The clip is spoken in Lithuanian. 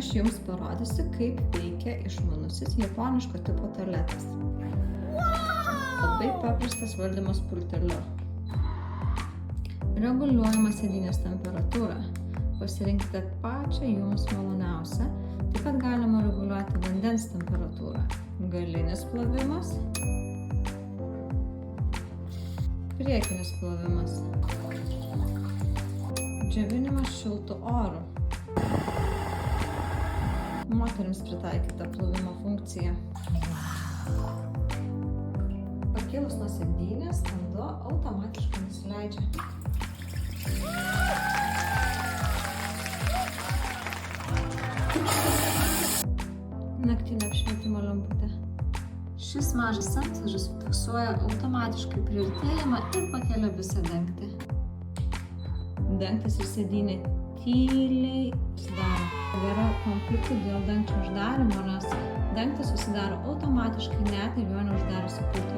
Aš jums parodysiu, kaip veikia išmanusis japoniško tipo tualetas. Labai paprastas valdymas pulteliu. Reguliuojama sėdynės temperatūra. Pasirinkite pačią jums maloniausią. Taip pat galima reguliuoti vandens temperatūrą. Galinis plovimas. Priekinis plovimas. Džiovinimas šiltu oru. Moterims pritaikyta plovimo funkcija. Pakilus nuo sėdynės, vanduo automatiškai nusileidžia. Naktinio apšvietimo lemputė. Šis mažas sensorius fiksuoja automatiškai priartėjimą ir pakelia visą dangtį. Dangtis ir sėdynė tyliai susidaro. Yra konfliktų dėl dangčio uždarimo, nes dangtis susidaro automatiškai net ir jo neuždarius pultelio.